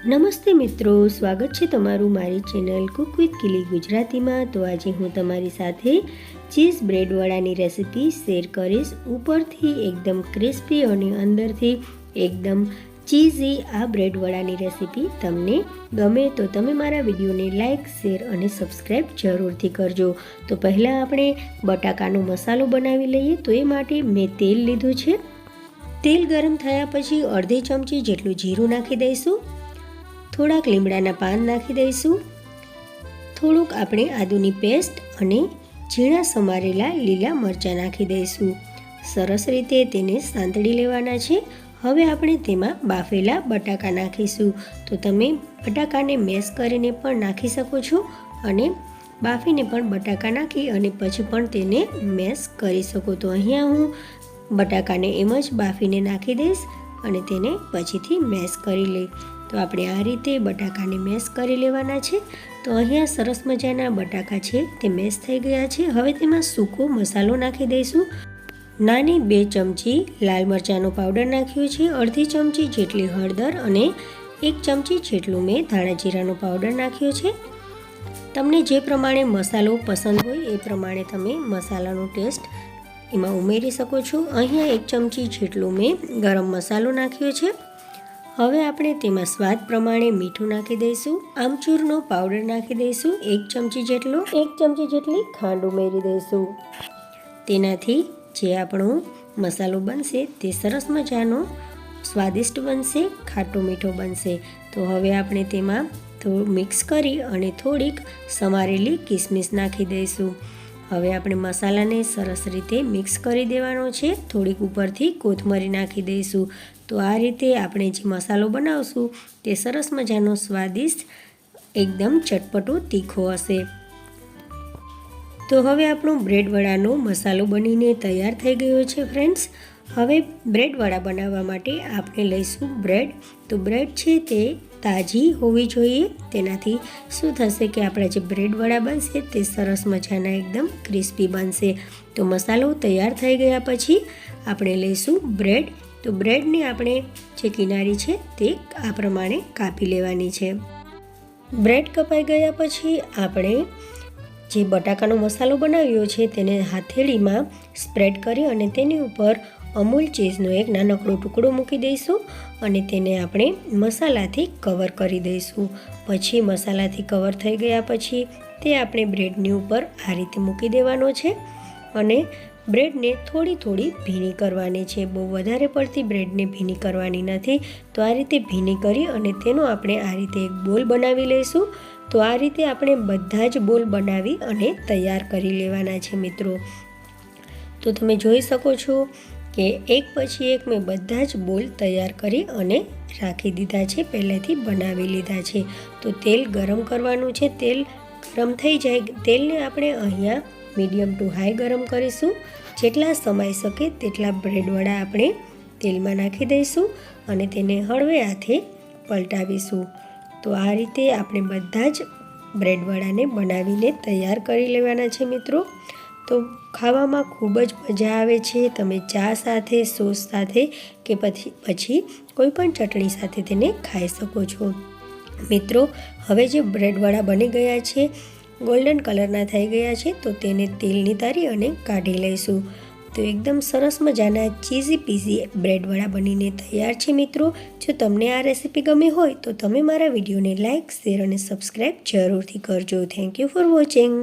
નમસ્તે મિત્રો, સ્વાગત છે તમારું મારી ચેનલ કુક વિથ કિલી ગુજરાતીમાં। તો આજે હું તમારી સાથે ચીઝ બ્રેડવડાની રેસીપી શેર કરીશ। ઉપરથી એકદમ ક્રિસ્પી અને અંદરથી એકદમ ચીઝી આ બ્રેડવડાની રેસીપી તમને ગમે તો તમે મારા વિડીયોને લાઇક, શેર અને સબસ્ક્રાઈબ જરૂરથી કરજો। તો પહેલાં આપણે બટાકાનો મસાલો બનાવી લઈએ। તો એ માટે મેં તેલ લીધું છે। તેલ ગરમ થયા પછી અડધી ચમચી જેટલું જીરું નાખી દઈશું। થોડાક લીમડાના પાન નાખી દઈશું। થોડુંક આપણે આદુની પેસ્ટ અને ઝીણા સમારેલા લીલા મરચાં નાખી દઈશું। સરસ રીતે તેને સાંતળી લેવાના છે। હવે આપણે તેમાં બાફેલા બટાકા નાખીશું। તો તમે બટાકાને મેશ કરીને પણ નાખી શકો છો અને બાફીને પણ બટાકા નાખી અને પછી પણ તેને મેશ કરી શકો। તો અહીંયા હું બટાકાને એમ જ બાફીને નાખી દઈશ અને તેને પછીથી મેશ કરી લઈ। તો આપણે આ રીતે બટાકાને મેશ કરી લેવાના છે। તો અહીંયા સરસ મજાના બટાકા છે તે મેશ થઈ ગયા છે। હવે તેમાં સૂકો મસાલો નાખી દઈશું। નાની 2 ચમચી લાલ મરચાંનો પાવડર નાખ્યો છે, અડધી ચમચી જેટલી હળદર અને 1 ચમચી જેટલું મેં ધાણા જીરાનો પાવડર નાખ્યો છે। તમને જે પ્રમાણે મસાલો પસંદ હોય એ પ્રમાણે તમે મસાલાનો ટેસ્ટ એમાં ઉમેરી શકો છો। અહીંયા 1 ચમચી જેટલું મેં ગરમ મસાલો નાખ્યો છે। હવે આપણે તેમાં સ્વાદ પ્રમાણે મીઠું નાખી દઈશું। આમચૂરનો પાવડર નાખી દઈશું 1 ચમચી જેટલો। 1 ચમચી જેટલી ખાંડ ઉમેરી દઈશું। તેનાથી જે આપણો મસાલો બનશે તે સરસ મજાનો સ્વાદિષ્ટ બનશે, ખાટો મીઠો બનશે। તો હવે આપણે તેમાં થોડું મિક્સ કરી અને થોડીક સમારેલી કિસમિસ નાખી દઈશું। હવે આપણે મસાલાને સરસ રીતે મિક્સ કરી દેવાનો છે। થોડીક ઉપરથી કોથમરી નાખી દઈશું। તો આ રીતે આપણે જે મસાલો બનાવશું તે સરસ મજાનો સ્વાદિષ્ટ એકદમ ચટપટો તીખો હશે। તો હવે આપણો બ્રેડવડાનો મસાલો બનીને તૈયાર થઈ ગયો છે ફ્રેન્ડ્સ। હવે બ્રેડવડા બનાવવા માટે આપણે લઈશું બ્રેડ। તો બ્રેડ છે તે તાજી હોવી જોઈએ। તેનાથી શું થશે કે આપણા જે બ્રેડવડા બનશે તે સરસ મજાના એકદમ ક્રિસ્પી બનશે। તો મસાલો તૈયાર થઈ ગયા પછી આપણે લઈશું બ્રેડ। તો બ્રેડની આપણે જે કિનારી છે તે આ પ્રમાણે કાપી લેવાની છે। બ્રેડ કપાઈ ગયા પછી આપણે જે બટાકાનો મસાલો બનાવ્યો છે તેને હથેળીમાં સ્પ્રેડ કરી અને તેની ઉપર અમૂલ ચીઝનો એક નાનકડો ટુકડો મૂકી દઈશું અને તેને આપણે મસાલાથી કવર કરી દઈશું। પછી મસાલાથી કવર થઈ ગયા પછી તે આપણે બ્રેડની ઉપર આ રીતે મૂકી દેવાનો છે અને બ્રેડને થોડી થોડી ભીની કરવાની છે। બહુ વધારે પડતી બ્રેડને ભીની કરવાની નથી। તો આ રીતે ભીની કરી અને તેનો આપણે આ રીતે એક બોલ બનાવી લઈશું। તો આ રીતે આપણે બધા જ બોલ બનાવી અને તૈયાર કરી લેવાના છે મિત્રો। તો તમે જોઈ શકો છો કે એક પછી એક મેં બધા જ બોલ તૈયાર કરી અને રાખી દીધા છે, પહેલેથી બનાવી લીધા છે। તો તેલ ગરમ કરવાનું છે। તેલ ગરમ થઈ જાય, તેલને આપણે અહીંયા મીડિયમ ટુ હાઈ ગરમ કરીશું। જેટલા સમાઈ શકે તેટલા બ્રેડવડા આપણે તેલમાં નાખી દઈશું અને તેને હળવે હાથે પલટાવીશું। તો આ રીતે આપણે બધા જ બ્રેડવડાને બનાવીને તૈયાર કરી લેવાના છે મિત્રો। તો ખાવામાં ખૂબ જ મજા આવે છે। તમે ચા સાથે, સોસ સાથે કે પછી કોઈ પણ ચટણી સાથે તેને ખાઈ શકો છો મિત્રો। હવે જે બ્રેડવડા બની ગયા છે, ગોલ્ડન કલરના થઈ ગયા છે, તો તેને તેલની તારી અને કાઢી લઈશું। તો એકદમ સરસ મજાના ચીઝી પીઝી બ્રેડવડા બનીને તૈયાર છે મિત્રો। જો તમને આ રેસીપી ગમી હોય તો તમે મારા વિડીયોને લાઇક, શેર અને સબસ્ક્રાઈબ જરૂરથી કરજો। Thank you for watching.